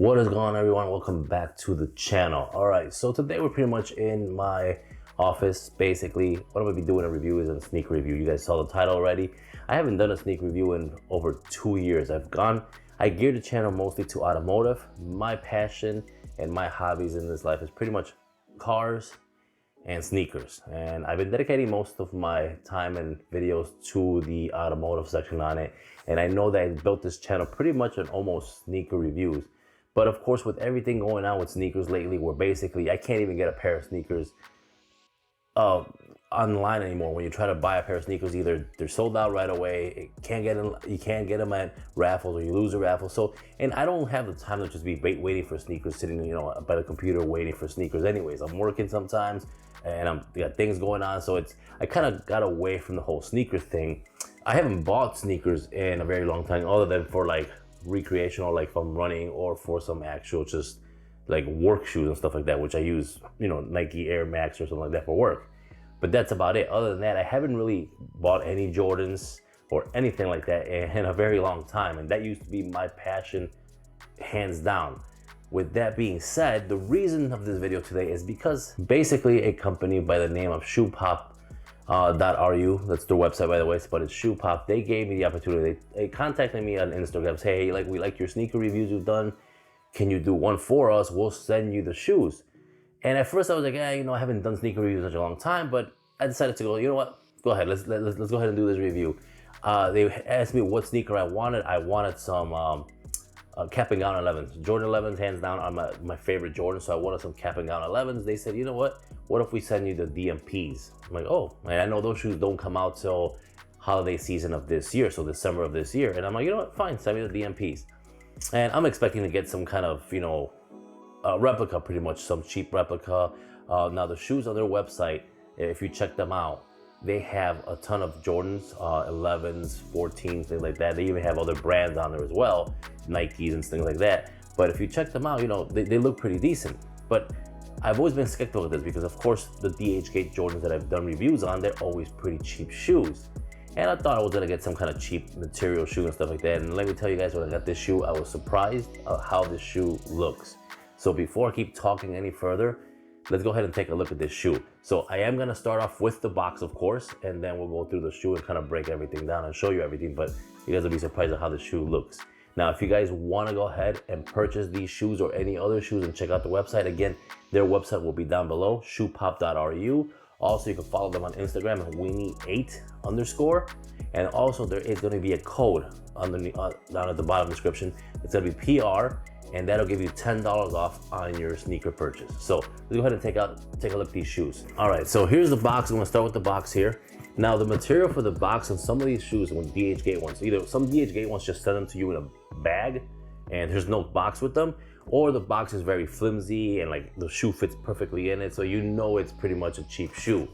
What is going on, everyone? Welcome back to the channel. All right, so today we're pretty much in my office. Basically, what I'm gonna be doing a review is a sneaker review. You guys saw the title already. I haven't done a sneaker review in over 2 years. I geared the channel mostly to automotive. My passion and my hobbies in this life is pretty much cars and sneakers. And I've been dedicating most of my time and videos to the automotive section on it. And I know that I built this channel pretty much on almost sneaker reviews. But of course, with everything going on with sneakers lately, where basically I can't even get a pair of sneakers online anymore. When you try to buy a pair of sneakers, either they're sold out right away, you can't get them at raffles, or you lose a raffle. So, and I don't have the time to just be waiting for sneakers, sitting by the computer waiting for sneakers. Anyways, I'm working sometimes, and I got things going on. So I kind of got away from the whole sneaker thing. I haven't bought sneakers in a very long time, other than for like recreational, like from running, or for some actual just like work shoes and stuff like that, which I use, Nike Air Max or something like that for work. But that's about it. Other than that, I haven't really bought any Jordans or anything like that in a very long time. And that used to be my passion, hands down. With that being said, the reason of this video today is because basically a company by the name of ShoePop.ru, that's their website, by the way, but it's ShoePop. They gave me the opportunity. They contacted me on Instagram, say, hey, we like your sneaker reviews you've done. Can you do one for us? We'll send you the shoes. And at first I was like, I haven't done sneaker reviews in such a long time, but I decided to go, you know what? Go ahead, let's go ahead and do this review. They asked me what sneaker I wanted. I wanted some cap and gown 11s. Jordan 11s, hands down, are my favorite Jordan, so I wanted some cap and gown 11s. They said, you know what if we send you the DMPs? I'm like, oh, man, I know those shoes don't come out till holiday season of this year, so December of this year. And I'm like, you know what, fine, send me the DMPs. And I'm expecting to get some kind of, replica, pretty much, some cheap replica. Now the shoes on their website, if you check them out, they have a ton of Jordans, 11s, 14s, things like that. They even have other brands on there as well, Nikes and things like that. But if you check them out, they look pretty decent. But I've always been skeptical of this because, of course, the DHgate Jordans that I've done reviews on, they're always pretty cheap shoes. And I thought I was gonna get some kind of cheap material shoe and stuff like that. And let me tell you guys, when I got this shoe, I was surprised at how this shoe looks. So before I keep talking any further, let's go ahead and take a look at this shoe. So I am gonna start off with the box, of course, and then we'll go through the shoe and kind of break everything down and show you everything, but you guys will be surprised at how the shoe looks. Now, if you guys wanna go ahead and purchase these shoes or any other shoes and check out the website, again, their website will be down below, shoepop.ru. Also, you can follow them on Instagram at weenie8_. And also there is gonna be a code underneath, down at the bottom description. It's gonna be PR, and that'll give you $10 off on your sneaker purchase. So let's go ahead and take a look at these shoes. All right, so here's the box. I'm gonna start with the box here. Now the material for the box on some of these shoes, when DHgate ones, either some DHgate ones just send them to you in a bag and there's no box with them, or the box is very flimsy and like the shoe fits perfectly in it, so it's pretty much a cheap shoe.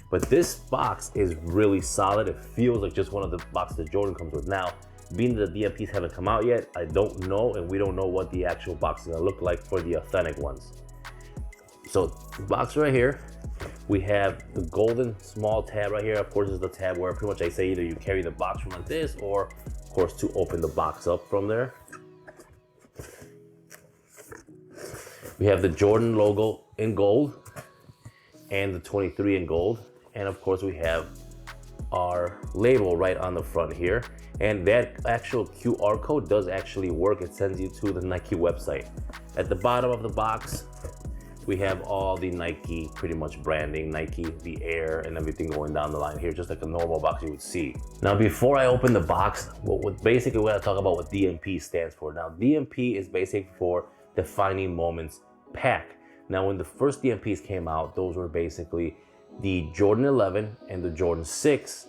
But this box is really solid. It feels like just one of the boxes that Jordan comes with. Now, being that the DMPs haven't come out yet, I don't know, and we don't know what the actual box is gonna look like for the authentic ones. So the box right here, we have the golden small tab right here. Of course, is the tab where pretty much I say either you carry the box from like this, or of course to open the box up from there. We have the Jordan logo in gold and the 23 in gold. And of course we have our label right on the front here. And that actual QR code does actually work. It sends you to the Nike website. At the bottom of the box, we have all the Nike pretty much branding, Nike, the Air, and everything going down the line here, just like a normal box you would see. Now, before I open the box, basically we're gonna talk about what DMP stands for. Now, DMP is basically for Defining Moments Pack. Now, when the first DMPs came out, those were basically the Jordan 11 and the Jordan 6.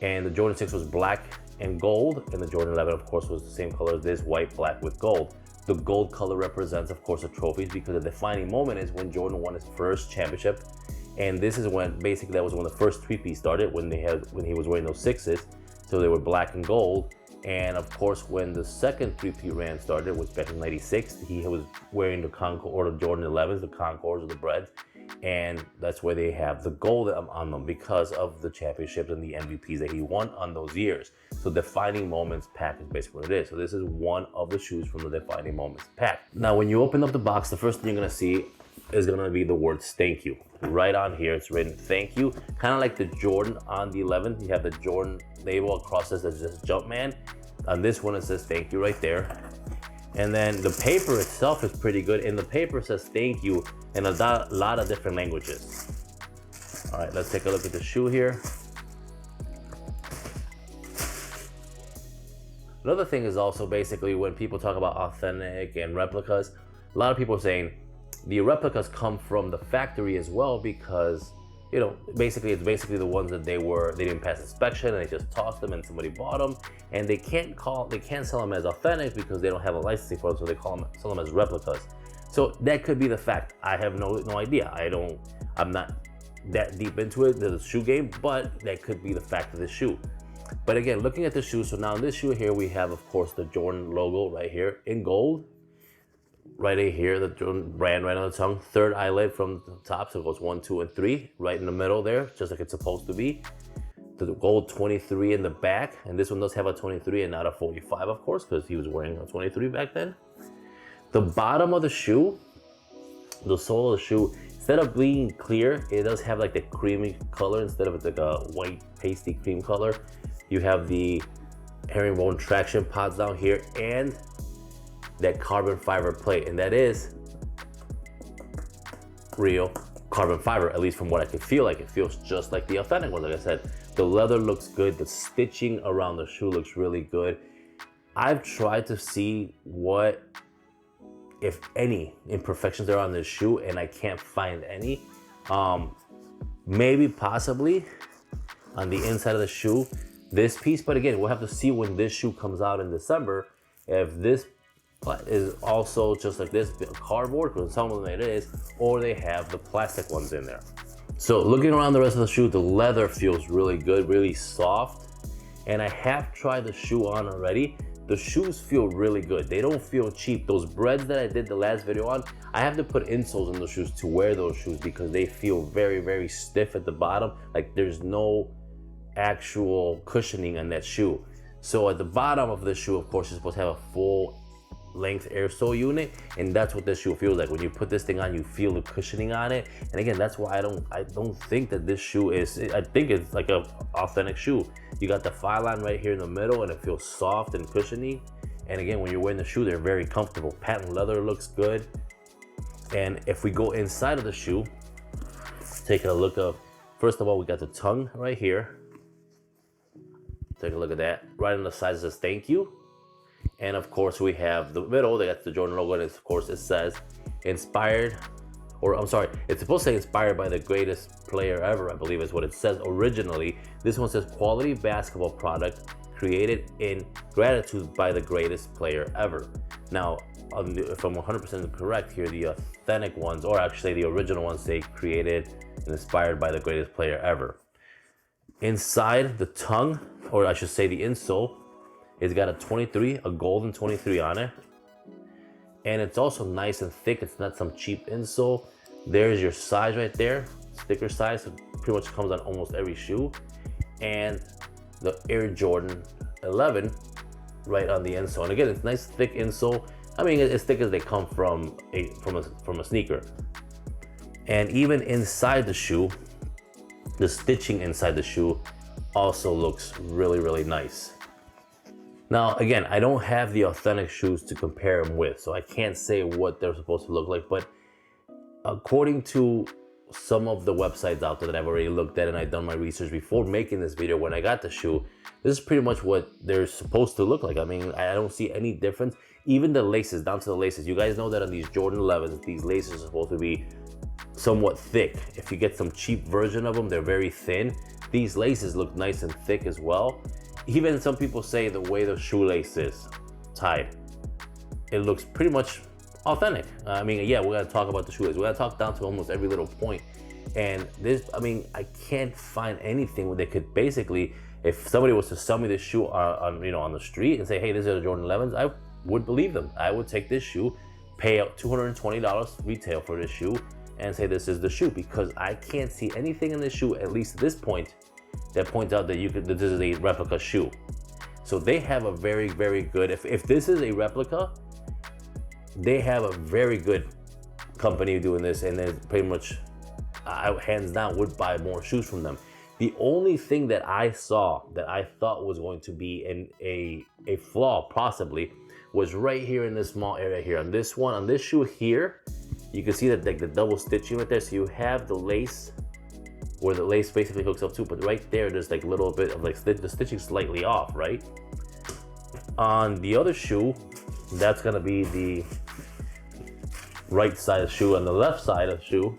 And the Jordan 6 was black and gold, and the Jordan 11, of course, was the same color as this, white, black with gold. The gold color represents, of course, the trophies, because the defining moment is when Jordan won his first championship. And this is when, basically, that was when the first three-piece started, when he was wearing those 6s. So they were black and gold. And of course, when the second three-peat run started, was back in '96, he was wearing the Concord, or the Jordan 11s, the Concords or the Breads. and that's where they have the gold on them because of the championships and the MVPs that he won on those years. So Defining Moments pack is basically what it is. So this is one of the shoes from the Defining Moments pack. Now, when you open up the box, the first thing you're gonna see is gonna be the words thank you. Right on here, it's written thank you. Kind of like the Jordan on the 11, you have the Jordan label across this as just Jumpman. On this one, it says thank you right there. And then the paper itself is pretty good. And the paper says thank you in a lot of different languages. All right, let's take a look at the shoe here. Another thing is also basically when people talk about authentic and replicas, a lot of people are saying the replicas come from the factory as well because, you know, basically it's basically the ones that they didn't pass inspection and they just tossed them and somebody bought them, and they can't sell them as authentic because they don't have a licensing for them, so they sell them as replicas. So that could be the fact. I have no idea. I'm not that deep into it, the shoe game, but that could be the fact of the shoe. But again, looking at the shoe, so now in this shoe here, we have, of course, the Jordan logo right here in gold. Right here, the Jordan brand right on the tongue. Third eyelid from the top, so it goes 1, 2, and 3, right in the middle there, just like it's supposed to be. The gold 23 in the back, and this one does have a 23 and not a 45, of course, because he was wearing a 23 back then. The bottom of the shoe, the sole of the shoe, instead of being clear, it does have like the creamy color instead of it's like a white pasty cream color. You have the herringbone traction pods down here and that carbon fiber plate, and that is real carbon fiber, at least from what I can feel like. It feels just like the authentic one. Like I said, the leather looks good, the stitching around the shoe looks really good. I've tried to see what, if any, imperfections there are on this shoe, and I can't find any. Maybe possibly on the inside of the shoe, this piece, but again, we'll have to see when this shoe comes out in December, if this is also just like this cardboard, because some of them it is, or they have the plastic ones in there. So looking around the rest of the shoe, the leather feels really good, really soft, and I have tried the shoe on already. The shoes feel really good. They don't feel cheap. Those breads that I did the last video on, I have to put insoles in those shoes to wear those shoes because they feel very, very stiff at the bottom. Like there's no actual cushioning on that shoe. So at the bottom of the shoe, of course, you're supposed to have a full length air sole unit, and that's what this shoe feels like. When you put this thing on, you feel the cushioning on it. And again, that's why I don't think that this shoe is, I think it's like a authentic shoe. You got the file line right here in the middle, and it feels soft and cushiony. And again, when you're wearing the shoe, they're very comfortable. Patent leather looks good. And if we go inside of the shoe, take a look of, first of all, we got the tongue right here. Take a look at that. Right on the side it says thank you. And of course we have the middle, that's the Jordan logo, and of course it says inspired, or I'm sorry, it's supposed to say inspired by the greatest player ever, I believe is what it says originally. This one says quality basketball product created in gratitude by the greatest player ever. Now, if I'm 100% correct here, the authentic ones, or actually the original ones, say created and inspired by the greatest player ever. Inside the tongue, or I should say the insole, it's got a 23, a golden 23 on it. And it's also nice and thick. It's not some cheap insole. There's your size right there, sticker size. So it pretty much comes on almost every shoe. And the Air Jordan 11 right on the insole. And again, it's nice thick insole. I mean, as thick as they come from a sneaker. And even inside the shoe, the stitching inside the shoe also looks really, really nice. Now, again, I don't have the authentic shoes to compare them with, so I can't say what they're supposed to look like, but according to some of the websites out there that I've already looked at and I've done my research before making this video, when I got the shoe, this is pretty much what they're supposed to look like. I mean, I don't see any difference. Even the laces, down to the laces. You guys know that on these Jordan 11s, these laces are supposed to be somewhat thick. If you get some cheap version of them, they're very thin. These laces look nice and thick as well. Even some people say the way the shoelace is tied, it looks pretty much authentic. I mean, yeah, we're gonna talk about the shoelace. We're gonna talk down to almost every little point. And this, I mean, I can't find anything where they could basically, if somebody was to sell me this shoe on the street and say, hey, these are the Jordan 11s, I would believe them. I would take this shoe, pay out $220 retail for this shoe, and say this is the shoe, because I can't see anything in this shoe, at least at this point, that points out that that this is a replica shoe. So they have a very, very good, if this is a replica, they have a very good company doing this, and then pretty much, I hands down would buy more shoes from them. The only thing that I saw that I thought was going to be a flaw possibly was right here in this small area here. On this one, on this shoe here, you can see that like the double stitching right there. So you have the lace where the lace basically hooks up too, but right there, there's like a little bit of like the stitching slightly off, right? On the other shoe, that's gonna be the right side of the shoe. On the left side of the shoe,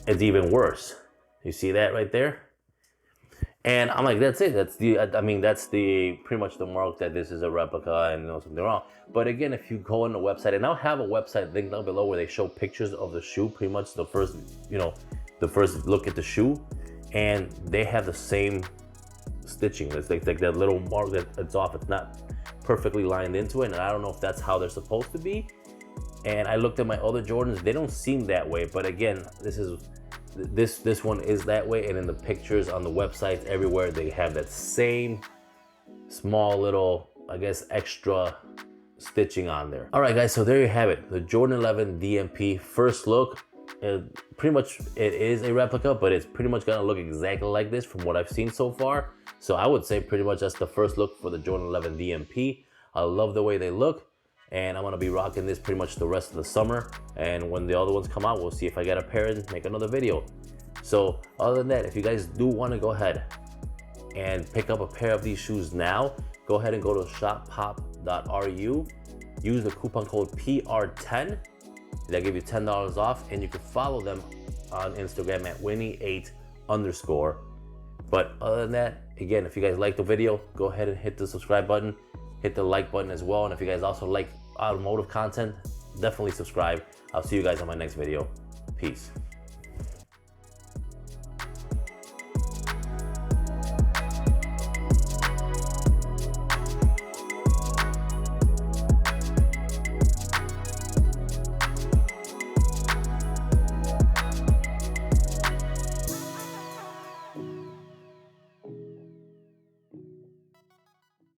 it's even worse. You see that right there? And I'm like, that's it. That's the, I mean, that's the pretty much the mark that this is a replica and something wrong. But again, if you go on the website, and I'll have a website link down below where they show pictures of the shoe, pretty much the first, the first look at the shoe, and they have the same stitching. It's like that little mark that it's off. It's not perfectly lined into it, and I don't know if that's how they're supposed to be. And I looked at my other Jordans, they don't seem that way. But again, this one is that way, and in the pictures on the websites everywhere, they have that same small little, I guess, extra stitching on there. All right, guys, so there you have it. The Jordan 11 DMP first look. Pretty much it is a replica, but it's pretty much gonna look exactly like this from what I've seen so far. So I would say pretty much that's the first look for the Jordan 11 DMP. I love the way they look, and I'm gonna be rocking this pretty much the rest of the summer. And when the other ones come out, we'll see if I get a pair and make another video. So other than that, if you guys do want to go ahead and pick up a pair of these shoes now, go ahead and go to shoppop.ru, use the coupon code PR10. That'll give you $10 off, and you can follow them on Instagram at Winnie8_. But other than that, again, if you guys like the video, go ahead and hit the subscribe button, hit the like button as well. And if you guys also like automotive content, definitely subscribe. I'll see you guys on my next video. Peace.